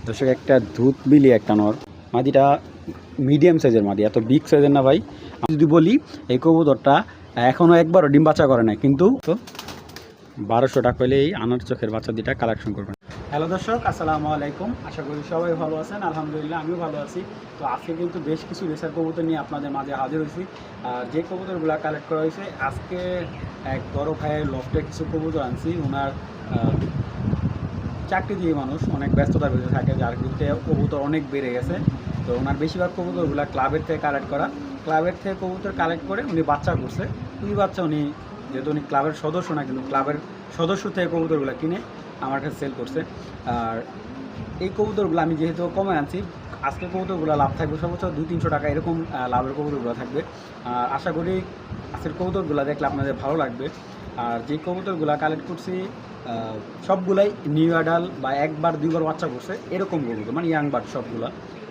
দর্শক একটা দুধ বিলি একটা নর, মাদিটা মিডিয়াম সাইজের মাদি, এত বিগ সাইজের না ভাই। আমি যদি বলি এই কবুতরটা এখনও একবারও ডিম বাচ্চা করে না, কিন্তু 1200 টাকা হলে এই আনার চোখের বাচ্চা দুটা কালেকশন করবেন। হ্যালো দর্শক, আসসালামু আলাইকুম। আশা করি সবাই ভালো আছেন। আলহামদুলিল্লাহ আমিও ভালো আছি। তো আজকে কিন্তু বেশ কিছু রেসার কবুতর নিয়ে আপনাদের মাঝে হাজির হয়েছি। আর যে কবুতরগুলো কালেক্ট করা হয়েছে, আজকে এক বড় ভাইয়ের লফটে কিছু কবুতর আনছি। ওনার চাকরিজীবী মানুষ, অনেক ব্যস্ততার ভিতরে থাকে, যার ক্ষেত্রে কবুতর অনেক বেড়ে গেছে। তো ওনার বেশিরভাগ কবুতরগুলো ক্লাবের থেকে কালেক্ট করা, ক্লাবের থেকে কবুতর কালেক্ট করে উনি বাচ্চা করছে। ওই বাচ্চা উনি, যেহেতু উনি ক্লাবের সদস্য না, কিন্তু ক্লাবের সদস্য থেকে কবুতরগুলো কিনে আমার কাছে সেল করছে। আর এই কবুতরগুলো আমি যেহেতু কমে আনছি, আজকের কবুতরগুলো লাভ থাকবে সর্বোচ্চ 200-300 টাকা, এরকম লাভের কবুতরগুলো থাকবে। আর আশা করি আজকের কবুতরগুলো দেখলে আপনাদের ভালো লাগবে। আর যে কবুতরগুলো কালেক্ট করছি সবগুলাই নিউ অ্যাডাল বা একবার দুইবার বাচ্চা করছে, এরকম কবুতর, মানে ইয়াং বার্ড সবগুলো।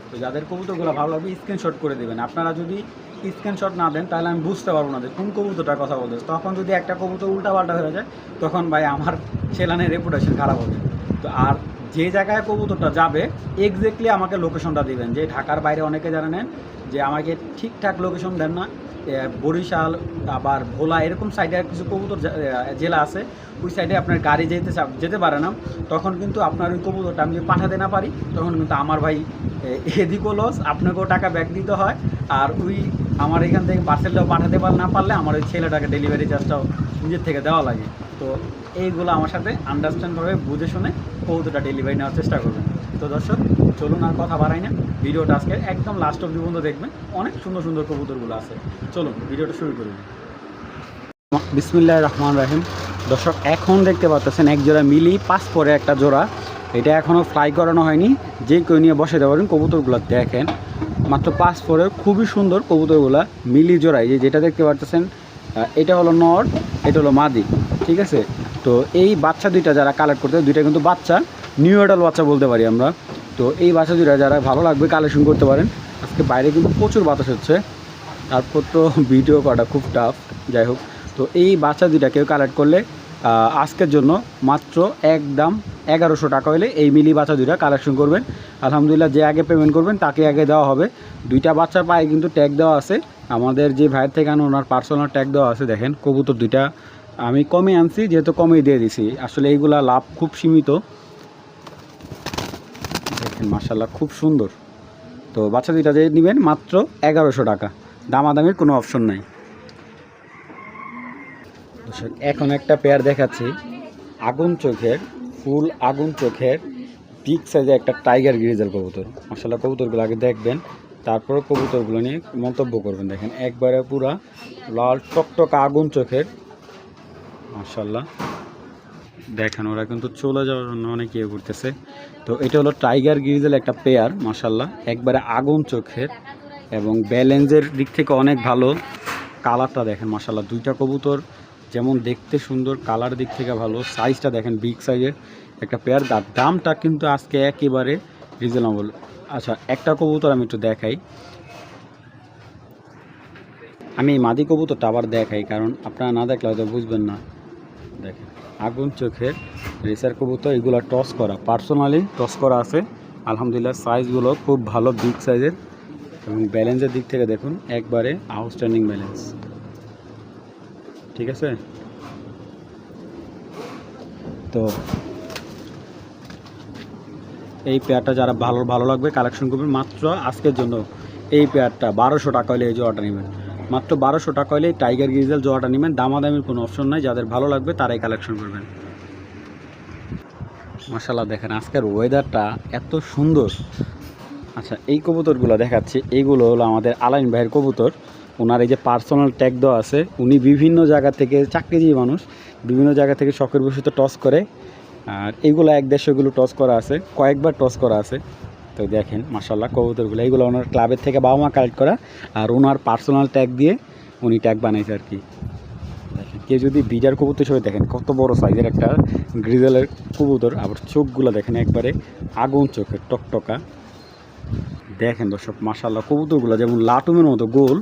তো যাদের কবুতরগুলো ভালো লাগবে স্ক্রিনশট করে দেবেন। আপনারা যদি স্ক্রিনশট না দেন তাহলে আমি বুঝতে পারবো না যে কোন কবুতরটার কথা বলতেছে। তখন যদি একটা কবুতর উল্টাপাল্টা হয়ে যায়, তখন ভাই আমার সেলানের রেপুটেশন খারাপ হবে। তো আর যে জায়গায় কবুতরটা যাবে এক্স্যাক্টলি আমাকে লোকেশনটা দিবেন। যে ঢাকার বাইরে অনেকে যারা নেন যে আমাকে ঠিকঠাক লোকেশন দেন না, বরিশাল আবার ভোলা এরকম সাইডে কিছু কবুতর জেলা আছে, ওই সাইডে আপনার গাড়ি যেতে পারে না। তখন কিন্তু আপনার ওই কবুতরটা আমি যদি পাঠাতে না পারি, তখন কিন্তু আমার ভাই এদিকও লস, আপনাকেও টাকা ব্যাক দিতে হয়। আর ওই আমার এখান থেকে পার্সেলটাও পাঠাতে না পারলে আমার ওই ছেলেটাকে ডেলিভারি চার্জটাও নিজের থেকে দেওয়া লাগে। তো এইগুলো আমার সাথে আন্ডারস্ট্যান্ডভাবে বুঝে শুনে কবুতরটা ডেলিভারি নেওয়ার চেষ্টা করবেন। তো দর্শক চলুন আর কথা বাড়াই না, ভিডিওটা আজকে একদম লাস্ট অব্দি পর্যন্ত দেখবেন। অনেক সুন্দর সুন্দর কবুতরগুলো আছে। চলুন ভিডিওটা শুরু করুন। বিসমিল্লাহির রহমানির রহিম। দর্শক এখন দেখতে পাচ্ছেন এক জোড়া মিলি 5 পরে একটা জোড়া, এটা এখনও ফ্লাই করানো হয়নি। যে কেউ নিয়ে বসে দেওয়া পারেন। কবুতরগুলো দেখেন মাত্র 5 পরে, খুবই সুন্দর কবুতরগুলো মিলি জোড়াই। যেটা দেখতে পাচ্ছেন এটা হলো নর, এটা হলো মাদি, ঠিক আছে। তো এই বাচ্চা দুইটা যারা কালেক্ট করতে, দুইটা কিন্তু বাচ্চা নিউ অ্যাডাল বাচ্চা বলতে পারি আমরা। তো এই বাচ্চা দুইটা যারা ভালো লাগবে কালেকশন করতে পারেন। আজকে বাইরে কিন্তু প্রচুর বাতাস হচ্ছে, তারপর তো ভিডিও করাটা খুব টাফ। যাই হোক, তো এই বাচ্চা দুইটা কেউ কালেক্ট করলে আজকের জন্য মাত্র একদম 1100 টাকা হলে এই মিলি বাচ্চা দুইটা কালেকশন করবেন। আলহামদুলিল্লাহ, যে আগে পেমেন্ট করবেন তাকে আগে দেওয়া হবে। দুইটা বাচ্চার পায়ে কিন্তু ট্যাগ দেওয়া আছে, আমাদের যে ভাইয়ের থেকে আনো ওনার পার্সোনাল ট্যাগ দেওয়া আছে। দেখেন কবুতর দুইটা আমি কমে আনছি, যেহেতু কমেই দিয়ে দিছি। আসলে এইগুলা লাভ খুব সীমিত। দেখেন মাশাআল্লাহ খুব সুন্দর। তো বাচ্চা দুইটা যে নেবেন মাত্র 1100 টাকা, দামাদামির কোনো অপশন নাই। এখন একটা পেয়ার দেখাচ্ছি, আগুন চোখের, ফুল আগুন চোখের বিগ সাইজের একটা টাইগার গ্রিজেল কবুতর। মাশাআল্লাহ কবুতরগুলো আগে দেখবেন, তারপরে কবুতরগুলো নিয়ে মন্তব্য করবেন। দেখেন একবারে পুরা লাল টকটকা আগুন চোখের, মাশাআল্লাহ। দেখেন ওরা কিন্তু চলে যাওয়ার জন্য অনেক ইয়ে করতেছে। তো এটা হলো টাইগার গ্রিজেল একটা পেয়ার, মাশাআল্লাহ একবারে আগুন চোখের এবং ব্যালেন্সের দিক থেকে অনেক ভালো। কালারটা দেখেন মাশাআল্লাহ, দুইটা কবুতর যেমন দেখতে সুন্দর, কালার দিক থেকে ভালো। সাইজটা দেখেন বিগ সাইজের একটা পেয়ার। দামটা কিন্তু আজকে একেবারে রিজনেবল। আচ্ছা একটা কবুতর আমি একটু দেখাই, আমি এই মাদি কবুতরটা আবার দেখাই, কারণ আপনারা না দেখলে হয়তো বুঝবেন না। দেখেন আগুন চোখের রেসার কবুতর, এগুলো টস করা, পার্সোনালি টস করা আছে। আলহামদুলিল্লাহ সাইজগুলো খুব ভালো, বিগ সাইজের এবং ব্যালেন্সের দিক থেকে দেখুন একবারে আউটস্ট্যান্ডিং ব্যালেন্স, ঠিক আছে। তো এই পেয়ারটা যারা ভালো লাগবে কালেকশন করবেন। মাত্র আজকের জন্য এই পেয়ারটা 1200 টাকা হলে এই জোড়াটা নেবেন। মাত্র 1200 টাকা হলে এই টাইগার গ্রিজেল জোড়াটা নেবেন। দামাদামির কোনো অপশন নাই, যাদের ভালো লাগবে তারাই কালেকশন করবেন। মাশাআল্লাহ দেখেন আজকের ওয়েদারটা এত সুন্দর। আচ্ছা এই কবুতরগুলো দেখাচ্ছি, এইগুলো হলো আমাদের আলাইন ভাইয়ের কবুতর। ওনার এই যে পার্সোনাল ট্যাগ দেওয়া আছে, উনি বিভিন্ন জায়গা থেকে, চাকরিজীবী মানুষ, বিভিন্ন জায়গা থেকে শখের বশত টস করে। আর এইগুলো 1-150 টস করা আছে, কয়েকবার টস করা আছে। তো দেখেন মাশাআল্লাহ কবুতরগুলো, এইগুলো ওনার ক্লাবের থেকে বাবা মা কালেক্ট করা, আর ওনার পার্সোনাল ট্যাগ দিয়ে উনি ট্যাগ বানাইছে আর কি। দেখেন কেউ যদি বিজার কবুতর হিসেবে দেখেন, কত বড় সাইজের একটা গ্রিজেলের কবুতর। আবার চোখগুলো দেখেন একবারে আগুন চোখের টকটকা। দেখেন দর্শক মাশাআল্লাহ কবুতরগুলো যেমন লাটুমের মতো গোল,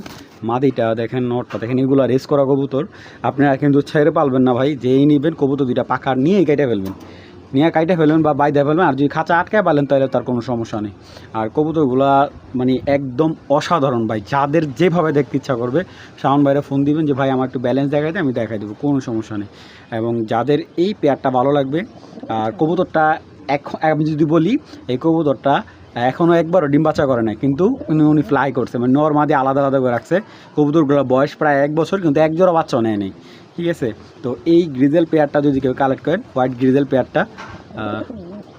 মাদিটা দেখেন, নটটা দেখেন, এগুলো রেস করা কবুতর। আপনারা কিন্তু ছেড়ে পালবেন না ভাই, যেই নেবেন কবুতর দুইটা পাকার নিয়েই কেটে ফেলবেন। নিয়ে কাইটে ফেলবেন বা বাইদা ফেলবেন, আর যদি খাঁচা আটকায় পারলেন তাহলে তার কোনো সমস্যা নেই। আর কবুতরগুলা মানে একদম অসাধারণ ভাই, যাদের যেভাবে দেখতে ইচ্ছা করবে শাওন ভাইরা ফোন দিবেন যে ভাই আমার একটু ব্যালেন্স দেখাই দেয়, আমি দেখাই দেবো, কোনো সমস্যা নেই। এবং যাদের এই পেয়ারটা ভালো লাগবে, আর কবুতরটা এখন আমি যদি বলি এই কবুতরটা এখনও একবারও ডিম বাচ্চা করে না, কিন্তু উনি ফ্লাই করছে, মানে নর মাদি আলাদা আলাদা করে রাখছে। কবুতরগুলোর বয়স প্রায় 1 বছর, কিন্তু এক জোড়া বাচ্চাও নেয় নেই, ঠিক আছে। তো এই গ্রিজেল পেয়ারটা যদি কেউ কালেক্ট করেন, হোয়াইট গ্রিজেল পেয়ারটা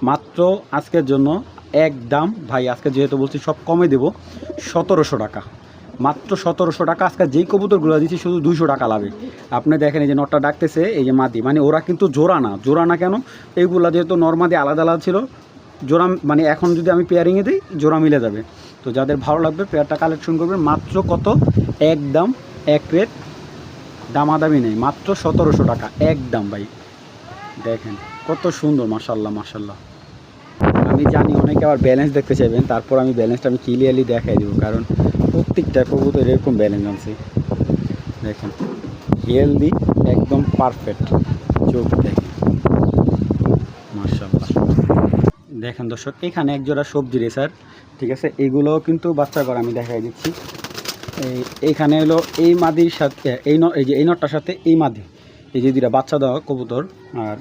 মাত্র আজকের জন্য একদম ভাই, আজকে যেহেতু বলছি সব কমে দেবো 1700 টাকা, মাত্র 1700 টাকা। আজকে যেই কবুতরগুলো দিচ্ছি শুধু 200 টাকা লাভে। আপনি দেখেন এই যে নটটা ডাকতেছে, এই যে মাদি, মানে ওরা কিন্তু জোড়া না, জোড়া না কেন, এইগুলো যেহেতু নর্মাদি আলাদা আলাদা ছিল, জোড়া মানে এখন যদি আমি পেয়ারিংয়ে দিই জোড়া মিলে যাবে। তো যাদের ভালো লাগবে পেয়ারটা কালেকশন করবেন, মাত্র কত, একদম এক রেট, দামাদামি নেই, মাত্র 1700 টাকা একদম ভাই। দেখেন কত সুন্দর, মাশাল্লাহ মাশাল্লাহ। আমি জানি অনেকে আবার ব্যালেন্স দেখতে চাইবেন, তারপর আমি ব্যালেন্সটা আমি ক্লিয়ারলি দেখাই দেবো, কারণ প্রত্যেকটা কবুতর এরকম ব্যালেন্স আনছি। দেখেন হেলদি, একদম পারফেক্ট, চোখ দেখেন মাশাল্লাহ। দেখেন দর্শক, এখানে একজোড়া সবজি রেসার, ঠিক আছে, এগুলোও কিন্তু বাচ্চা করে, আমি দেখাই দিচ্ছি। এইখানে হলো এই মাদির সাথে এই যে এই নটটার সাথে এই মাদি, এই যে দুটা বাচ্চা দেওয়া কবুতর, আর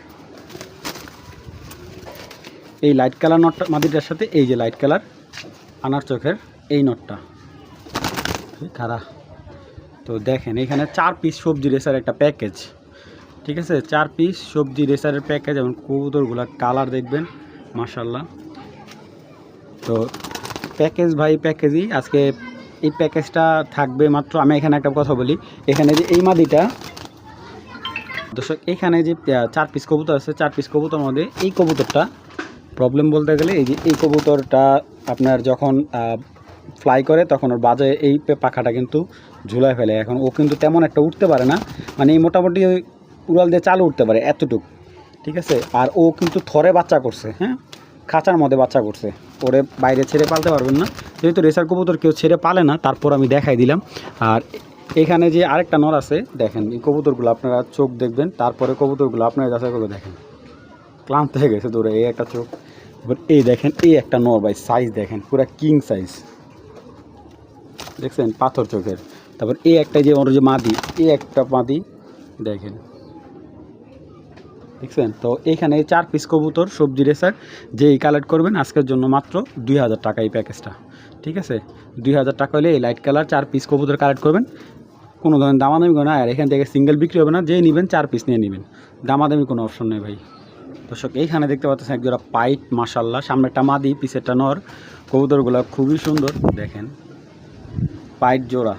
এই লাইট কালার নটটা মাদিটার সাথে এই যে লাইট কালার আনার চোখের এই নটটা খারা। তো দেখেন এখানে 4 পিস সবজি রেসার একটা প্যাকেজ, ঠিক আছে, 4 পিস সবজি রেসারের প্যাকেজ, এবং কবুতরগুলা কালার দেখবেন মাশাল্লাহ। তো প্যাকেজ ভাই প্যাকেজই, আজকে এই প্যাকেজটা থাকবে মাত্র, আমি এখানে একটা কথা বলি, এখানে যে এই মাদিটা দর্শক, এখানে যে 4 পিস কবুতর আছে, 4 পিস কবুতর মধ্যে এই কবুতরটা প্রবলেম বলতে গেলে, এই যে এই কবুতরটা আপনার যখন ফ্লাই করে তখন ওর বাজে এই পাখাটা কিন্তু ঝুলায় ফেলে। এখন ও কিন্তু তেমন একটা উঠতে পারে না, মানে এই মোটামুটি ওই উড়াল দিয়ে চালু উঠতে পারে এতটুকু, ঠিক আছে। আর ও কিন্তু থরে বাচ্চা করছে, হ্যাঁ, খাঁচার মধ্যে বাচ্চা করছে, ওরে বাইরে ছেড়ে পালতে পারবেন না, যেহেতু রেসার কবুতর কেউ ছেড়ে পালে না, তারপর আমি দেখাই দিলাম। আর এখানে যে আরেকটা নর আছে, দেখেন এই কবুতরগুলো আপনারা চোখ দেখবেন, তারপরে কবুতরগুলো আপনারা যাচাই করে দেখেন, ক্লান্ত হয়ে গেছে দৌড়ে, এই একটা চোখ, এই দেখেন এই একটা নর ভাই, সাইজ দেখেন পুরা কিং সাইজ, দেখছেন পাথর চোখের। তারপর এই একটা যে ওর যে মাদি, এই একটা মাদি দেখেন, দেখছেন। তো এইখানে 4 পিস কবুতর সবজি রেসার যেই কালেক্ট করবেন আজকের জন্য মাত্র 2000 টাকা এই প্যাকেজটা, ঠিক আছে। 2000 টাকা হলে এই লাইট কালার 4 পিস কবুতর কালেক্ট করবেন, কোনো ধরনের দামাদামি করে না, আর এখান থেকে সিঙ্গেল বিক্রি হবে না, যেই নেবেন 4 পিস নিয়ে নেবেন, দামাদামি কোনো অপশন নেই ভাই। দর্শক এইখানে দেখতে পাচ্ছেন একজোড়া পাইট মাশাল্লাহ, সামনে একটা মাদি পিছেরটা নর, কবুতরগুলো খুবই সুন্দর, দেখেন পাইট জোড়া।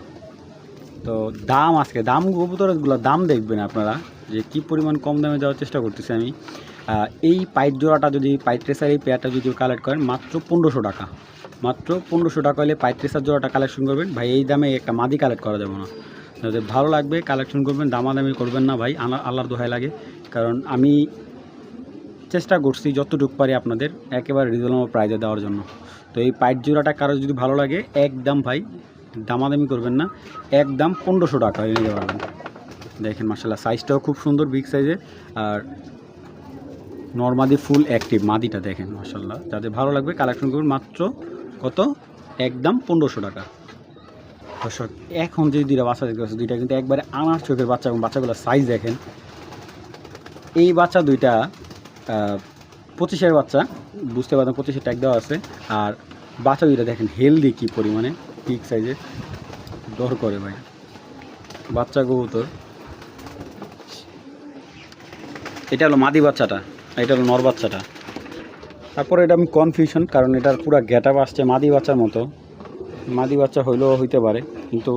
তো দাম আজকে দাম কবুতরগুলোর দাম দেখবেন আপনারা যে কী পরিমাণ কম দামে যাওয়ার চেষ্টা করতেছি আমি। এই পাইট জোড়াটা যদি পাইট রেসার এই পেয়ারটা যদি কালেক্ট করেন মাত্র 1500 টাকা, মাত্র 1500 টাকা হলে পাইট রেসার জোড়াটা কালেকশন করবেন ভাই। এই দামে একটা মাদি কালেক্ট করা যাবে না, যাদের ভালো লাগবে কালেকশন করবেন, দামাদামি করবেন না ভাই, আল্লাহর দোহাই লাগে, কারণ আমি চেষ্টা করছি যতটুকু পারি আপনাদের একেবারে রিজনেবল প্রাইজে দেওয়ার জন্য। তো এই পাইট জোড়াটা কারো যদি ভালো লাগে একদম ভাই দামাদামি করবেন না, একদম 1500 টাকা নিতে পারবেন। দেখেন মাশাআল্লাহ সাইজটাও খুব সুন্দর, বিগ সাইজের, আর নরমাদি ফুল অ্যাক্টিভ মাদিটা দেখেন মাশাআল্লাহ। যাদের ভালো লাগবে কালেকশন করবেন, মাত্র কত, একদম 1500 টাকা। দর্শক এখন যে দুইটা বাচ্চা দেখতে পাচ্ছি, দুইটা কিন্তু একবারে আনার চোখের বাচ্চা, এবং বাচ্চাগুলোর সাইজ দেখেন। এই বাচ্চা দুইটা 25-এর বাচ্চা, বুঝতে পারবেন 25-এর ট্যাগ দেওয়া আছে, আর বাচ্চা দুইটা দেখেন হেলদি কী পরিমাণে, বিগ সাইজের, ডর করে ভাই বাচ্চা কবুতর। এটা হলো মাদি বাচ্চাটা, এটা হলো নর বাচ্চাটা। তারপরে এটা আমি কনফিউশন, কারণ এটার পুরো গেট আপ আসছে মাদি বাচ্চার মতো, মাদি বাচ্চা হইলেও হইতে পারে, কিন্তু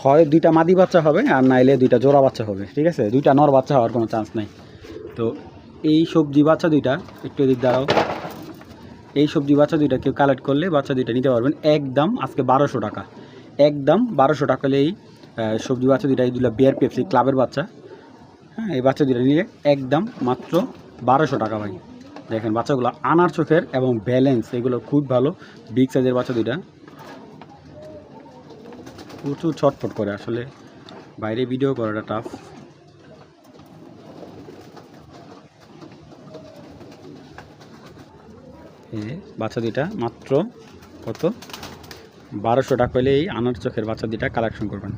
হয় দুইটা মাদি বাচ্চা হবে আর নাইলে দুইটা জোড়া বাচ্চা হবে, ঠিক আছে, দুইটা নর বাচ্চা হওয়ার কোনো চান্স নাই। তো এই সবজি বাচ্চা দুইটা একটু এদিক দাঁড়াও, এই সবজি বাচ্চা দুইটা কেউ কালেক্ট করলে বাচ্চা দুইটা নিতে পারবেন একদম আজকে 1200 টাকা, একদম 1200 টাকা হলে এই সবজি বাচ্চা দুইটা, এই দুইটা বিয়ার পেপসি ক্লাবের বাচ্চা, হ্যাঁ, এই বাচ্চা দুইটা নিলে একদম মাত্র 1200 টাকা ভাই। দেখেন বাচ্চাগুলো আনার চোখের এবং ব্যালেন্স এগুলো খুব ভালো, বিগ সাইজের বাচ্চা দুইটা, প্রচুর ছটফট করে, আসলে বাইরে ভিডিও করাটা টাফ। এই যে বাচ্চা দুইটা মাত্র কত 1200 টাকা হলে এই আনার চোখের বাচ্চা দুইটা কালেকশন করবেন।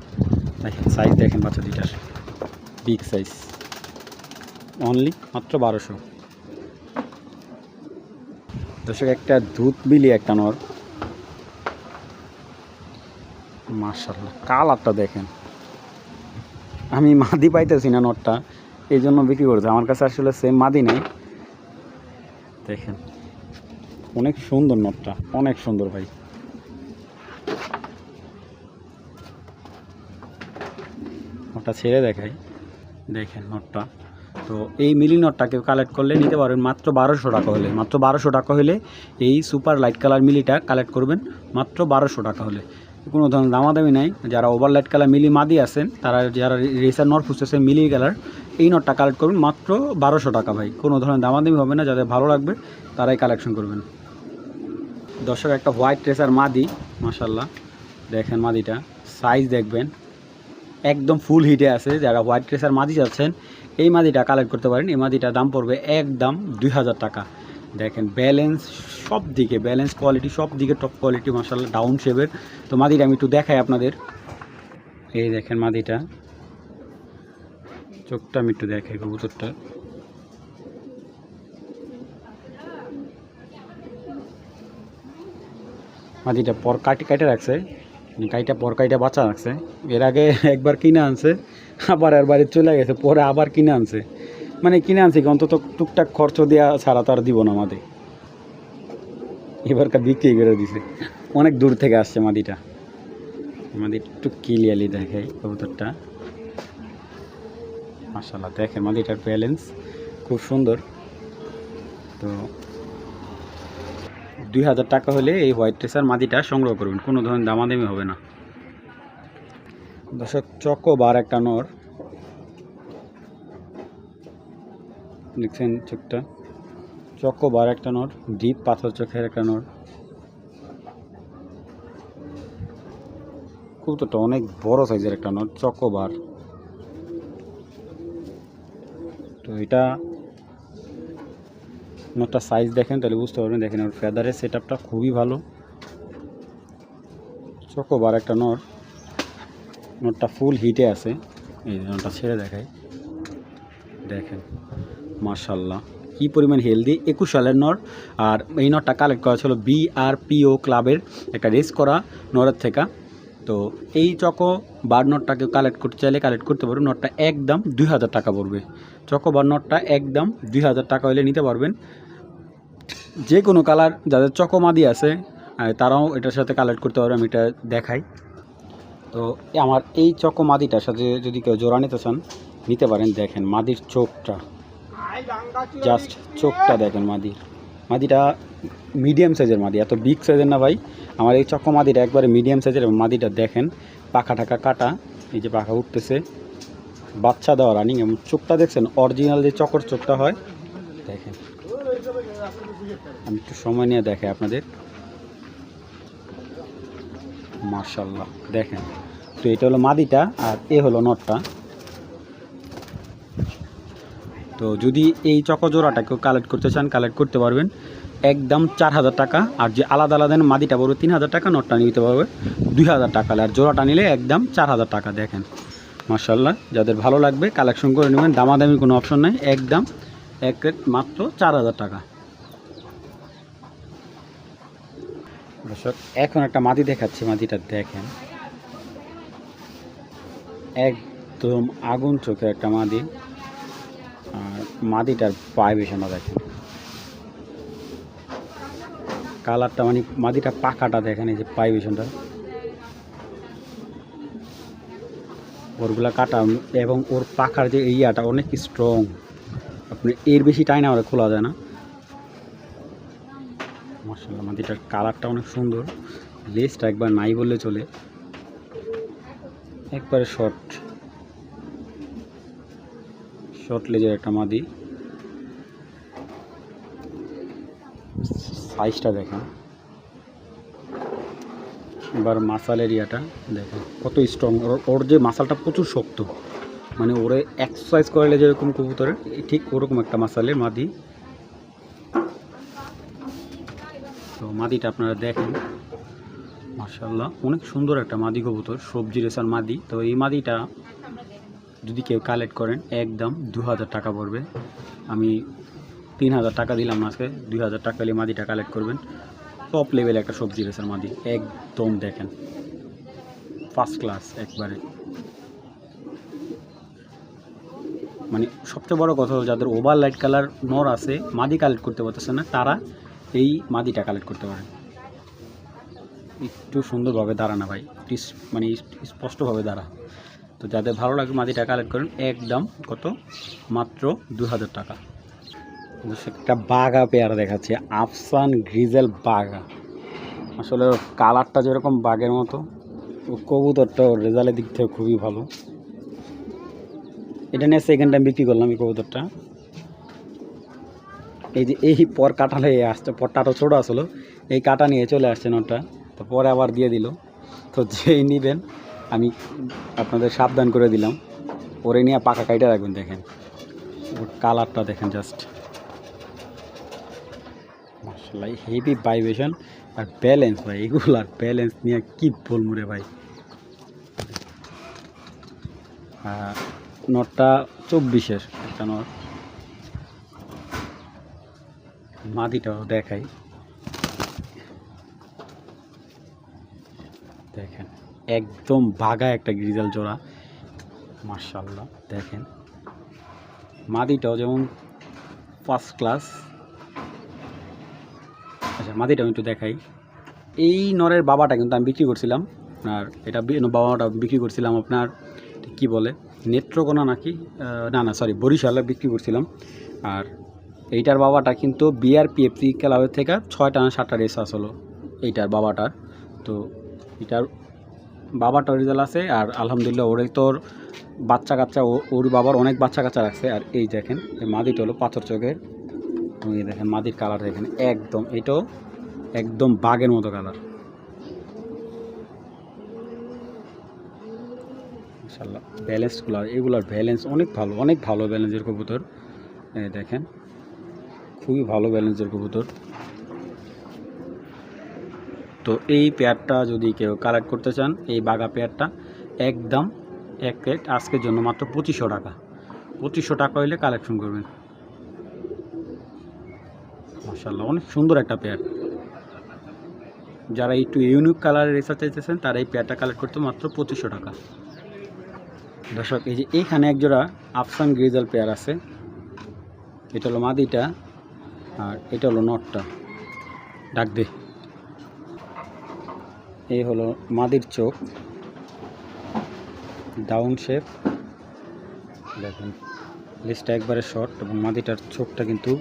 দেখেন সাইজ দেখেন বাচ্চা দুইটার বিগ সাইজ, অনলি মাত্র 1200। দর্শক একটা দুধ বিলি একটা নর, মাশাআল্লাহ কালারটা দেখেন। আমি মাদি পাইতেছি না নরটা, এই জন্য বিক্রি করছে। আমার কাছে আসলে সেম মাদি নেই। দেখেন অনেক সুন্দর নরটা, অনেক সুন্দর ভাই। নরটা ছেড়ে দেখাই, দেখেন নরটা। তো এই মিলি নটটা কেউ কালেক্ট করলে নিতে পারবেন মাত্র 1200 টাকা হলে। মাত্র 1200 টাকা হলে এই সুপার লাইট কালার মিলিটা কালেক্ট করবেন মাত্র 1200 টাকা হলে। কোনো ধরনের দামাদামি নাই। যারা ওভার লাইট কালার মিলি মাদি আছেন, তারা যারা রেসার নট খুঁজতেছেন মিলি কালার, এই নটটা কালেক্ট করবেন মাত্র 1200 টাকা ভাই। কোনো ধরনের দামাদামি হবে না, যাদের ভালো লাগবে তারাই কালেকশন করবেন। দর্শক একটা হোয়াইট রেসার মাদি, মাশাআল্লাহ দেখেন মাদিটা সাইজ দেখবেন একদম ফুল হিটে আছে। যারা হোয়াইট রেসার মাদি যাচ্ছেন এই মাদিটা কালেক্ট করতে পারেন। এই মাদিটার দাম পড়বে একদম 2000 টাকা। দেখেন ব্যালেন্স সব দিকে, ব্যালেন্স কোয়ালিটি সব দিকে টপ কোয়ালিটি, মাশাআল্লাহ ডাউন শেপের। তো মাদিটা আমি একটু দেখাই আপনাদের। এই দেখেন মাদিটা, চোখটা আমি একটু দেখাই কবুতরটা। মাদিটা পর কাটে রাখছে, কাইটা বাচ্চা রাখছে। এর আগে একবার কিনে আনছে, আবার আর বাড়ি চলে গেছে, পরে আবার কিনে আনছে। মানে কিনে আনছি অন্তত টুকটাক খরচ দেওয়া ছাড়া তো আর দিব না মাদি। এবারকার বিক্রি করে দিছে, অনেক দূর থেকে আসছে মাদিটা। মাদি একটু ক্লিয়ারলি দেখাই কবুতরটা, মাশাআল্লাহ দেখেন মাদিটার ব্যালেন্স খুব সুন্দর। তো 2000 টাকা হলে এই হোয়াইট রেসার মাদিটা সংগ্রহ করবেন, কোনো ধরনের দামাদামি হবে না। দর্শক চকোবার একটা নর, দেখছেন চোখটা, চকোবার একটা নর, ডিপ পাথর চোখের একটা নর। কবুতরটা অনেক বড় সাইজের একটা নর, চকোবার। তো এটা নটটা সাইজ দেখেন তাহলে বুঝতে পারবেন। দেখেন ওর ফেদারের সেট আপটা খুবই ভালো। চকোবার একটা নর, নটটা ফুল হিটে আছে। এই নটটা ছেড়ে দেখাই, দেখেন মাশাআল্লাহ কি পরিমাণ হেলদি। 21 সালের নর। আর এই নটটা কালেক্ট করা ছিল BRPO ক্লাবের একটা রেস করা নরের থেকে। তো এই চকোবার নটটা কেউ কালেক্ট করতে চাইলে কালেক্ট করতে পারবেন। নটটা একদম 2000 টাকা পড়বে। চকোবার নটটা একদম 2000 টাকা হলে নিতে পারবেন। যে কোনো কালার যাদের চকোমাদি আছে তারাও এটার সাথে কালেক্ট করতে পারবে, আমি এটা দেখাই। তো আমার এই চকোমাদিটার সাথে যদি কেউ জোড়া নিতে চান নিতে পারেন। দেখেন মাদির চোখটা, জাস্ট চোখটা দেখেন মাদিটা মিডিয়াম সাইজের মাদি, এত বিগ সাইজের না ভাই। আমার এই চকোমাদিটা একবারে মিডিয়াম সাইজের। মাদিটা দেখেন পাখা টাকা কাটা, এই যে পাখা উঠতেছে, বাচ্চা দেওয়া রানিং। এবং চোখটা দেখছেন অরিজিনাল যে চকর চোখটা হয়, দেখেন আমি একটু সময় নিয়ে দেখাই আপনাদের। মাশাআল্লাহ দেখেন। তো এটা হলো মাদিটা আর এ হলো নটটা। তো যদি এই চকজোড়াটা কেউ কালেক্ট করতে চান কালেক্ট করতে পারবেন একদম 4000 টাকা। আর যে আলাদা আলাদা মাদিটা পড়বে 3000 টাকা, নটটা নিতে পারবে 2000 টাকা। আর জোড়াটা নিলে একদম 4000 টাকা। দেখেন মাশাআল্লাহ যাদের ভালো লাগবে কালেকশন করে নেবেন, দামাদামি কোনো অপশন নাই, একদম এক রেট মাত্র 4000 টাকা। দর্শক এখন একটা মাদি দেখাচ্ছি, মাদিটা দেখেন একদম আগুন চোখের একটা মাদি। আর মাদিটার ভাইব্রেশনটা দেখেন, কালারটা মানে মাদিটা পাখাটা দেখেন, এই যে ভাইব্রেশনটা, ওরগুলা কাটা এবং ওর পাখার যে ইয়াটা অনেক স্ট্রং, আপনি এর বেশি টাইনা ওরা খোলা যায় না। মাশাআল্লাহ মাদিটার কালারটা অনেক সুন্দর, লেজটা একবার নাই বললে চলে, একবারে শর্ট লেজের একটা মাদি। সাইজটা দেখেন, এবার মাসাল এরিয়াটা দেখেন কত স্ট্রং। ওর যে মাসালটা প্রচুর শক্ত, মানে ওরে এক্সারসাইজ করলে যেরকম কবুতরের ঠিক ওরকম একটা মাসালের মাদি। তো মাদিটা আপনারা দেখেন, মাশাআল্লাহ অনেক সুন্দর একটা মাদি কবুতর, সবজি রেসার মাদি। তো এই মাদিটা যদি কেউ কালেক্ট করেন একদম 2000 টাকা পড়বে। আমি 3000 টাকা দিলাম আজকে, 2000 টাকা হলে মাদিটা কালেক্ট করবেন। টপ লেভেল একটা সবজি রেসার মাদি, একদম দেখেন ফার্স্ট ক্লাস একবারে। মানে সবচেয়ে বড় কথা হলো যাদের ওভার লাইট কালার নর আছে, মাদি কালেক্ট করতে পারতেছে না, তারা এই মাদিটা কালেক্ট করতে পারেন। একটু সুন্দরভাবে দাঁড়া না ভাই, মানে স্পষ্টভাবে দাঁড়া। তো যাদের ভালো লাগে মাদিটা কালেক্ট করেন, একদম কত, মাত্র 2000 টাকা। একটা বাঘা পেয়ারা দেখাচ্ছে, আফসান গ্রিজেল বাঘা। আসলে কালারটা যেরকম বাঘের মতো, ও কবুতরটা রেজাল্টের দিক থেকে খুবই ভালো। এটা নিয়ে সেকেন্ড টাইম বিক্রি করলাম এই কবুতরটা। এই যে এই পর কাটালে আসছে, পরটা আরও ছোটো আসলো, এই কাটা নিয়ে চলে আসছে নটা, তো পরে আবার দিয়ে দিল। তো যেই নিবেন আমি আপনাদের সাবধান করে দিলাম, ওরে নিয়ে পাকা কাইটা রাখবেন। দেখেন ওর কালারটা দেখেন জাস্ট, মাশাআল্লাহ হেভি ভাইব্রেশন আর ব্যালেন্স ভাই, এগুলার ব্যালেন্স নিয়ে কি বলবো রে ভাই। নটটা 24-এর একটা নট, মাদিটাও দেখাই। দেখেন একদম বাঘা একটা গ্রিজাল জোড়া, মাশাআল্লাহ। দেখেন মাদিটাও যেমন ফার্স্ট ক্লাস। আচ্ছা মাদিটা আমি একটু দেখাই। এই নরের বাবাটা কিন্তু আমি বিক্রি করছিলাম আপনার, এটা বাবাটা বিক্রি করছিলাম আপনার কি বলে নেত্রকোনা নাকি, না সরি বরিশালে বিক্রি করছিলাম। আর এইটার বাবাটা কিন্তু বিআরপিএফসি ক্লাবের থেকে 6টা না 7টা রেস আসলো এইটার বাবাটার। তো এটার বাবাটা রেজাল্ট আছে, আর আলহামদুলিল্লাহ ওরে তোর বাচ্চা কাচ্চা, ওর বাবার অনেক বাচ্চা কাচ্চা রাখছে। আর এই দেখেন এই মাদিটা হলো পাথর চোখের, এই দেখেন মাদির কালার দেখেন, একদম এটাও একদম বাঘের মতো কালার, মাশাআল্লাহ। ব্যালেন্সগুলো, এগুলোর ব্যালেন্স অনেক ভালো, অনেক ভালো ব্যালেন্সের কবুতর। দেখেন খুবই ভালো ব্যালেন্সের কবুতর। তো এই পেয়ারটা যদি কেউ কালেক্ট করতে চান, এই বাঘা পেয়ারটা একদম এক প্লেট আজকের জন্য মাত্র 2500 টাকা। 2500 টাকা হইলে কালেকশন করবেন। মাশাআল্লাহ অনেক সুন্দর একটা পেয়ার। যারা একটু ইউনিক কালারের রেসার চাইতেছেন তারা এই পেয়ারটা কালেক্ট করতে মাত্র 2500 টাকা। দর্শক এই যে এইখানে একজোড়া আফসান গ্রিজাল পেয়ার আছে, এটা হলো মাদিটা আর এটা হলো নটটা। ডাক দে, এই হলো মাদির চোখ, ডাউন শেপ। দেখুন লিস্টটা একবারে শর্ট, এবং মাদিটার চোখটা কিন্তু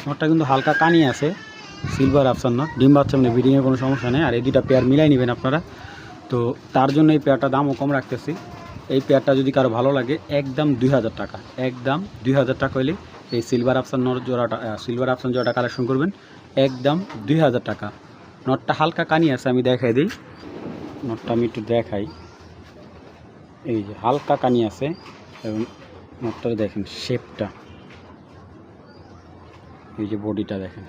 নটটা কিন্তু হালকা কানি আছে, সিলভার আফসান নট, ডিম বাচ্চা মানে ব্রিডিংয়ের কোনো সমস্যা নেই। আর এই দুইটা পেয়ার মিলাই নেবেন আপনারা, তো তার জন্য এই পেয়ারটা দামও কম রাখতেছি। এই পেয়ারটা যদি কারো ভালো লাগে একদম 2000 টাকা, একদম 2000 টাকা হলে এই সিলভার আফসান নট জোড়াটা কালেকশন করবেন, একদম 2000 টাকা। নটটা হালকা কানি আছে, আমি দেখাই দিই, নটটা আমি একটু দেখাই। এই যে হালকা কানি আছে, এবং নটটা দেখেন শেপটা, এই যে বডিটা দেখেন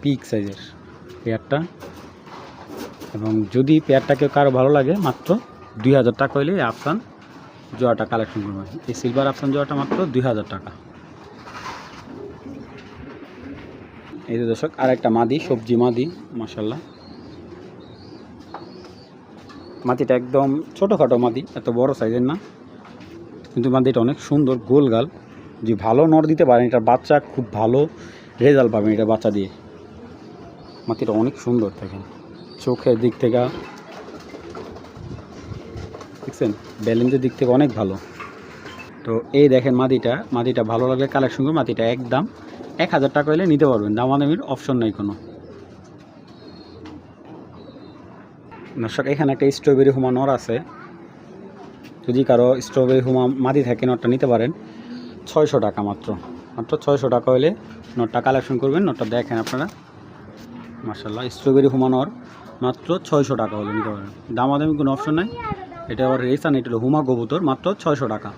পিক সাইজের পেয়ারটা। এবং যদি পেয়ারটা কেউ কারো ভালো লাগে মাত্র 2000 টাকা হইলে এই আফসান জোড়াটা কালেকশন করবেন। এই সিলভার আফসান জোড়াটা মাত্র 2000 টাকা। এই যে দর্শক আরেকটা মাদি, সবজি মাদি, মাশাআল্লাহ। মাদিটা একদম ছোটোখাটো মাদি, এত বড় সাইজের না, কিন্তু মাদিটা অনেক সুন্দর, গোলগাল। যে ভালো নর দিতে পারেন এটার বাচ্চা খুব ভালো রেজাল্ট পাবেন এটা বাচ্চা দিয়ে। মাদিটা অনেক সুন্দর, দেখেন চোখের দিক থেকে দেখছেন, ব্যালেন্সের দিক থেকে অনেক ভালো। তো এই দেখেন মাদিটা ভালো লাগলে কালেকশন করে, মাদিটা একদম 1000 টাকা হলে নিতে পারবেন, দামাদামির অপশন নেই কোনো। দর্শক এখানে একটা স্ট্রবেরি হুমা নর আছে, যদি কারো স্ট্রবেরি হুমা মাদি থাকে নটটা নিতে পারেন, 600 টাকা মাত্র 600 টাকা হলে নটটা কালেকশন করবেন। নটটা দেখেন আপনারা, মাশাআল্লাহ স্ট্রবেরি হুমা নর, মাত্র 600 টাকা হলে নিতে পারেন, দামাদামি কোনো অপশন নাই। এটা আবার রেসান, এটা হলো হুমা কবুতর, মাত্র 600 টাকা।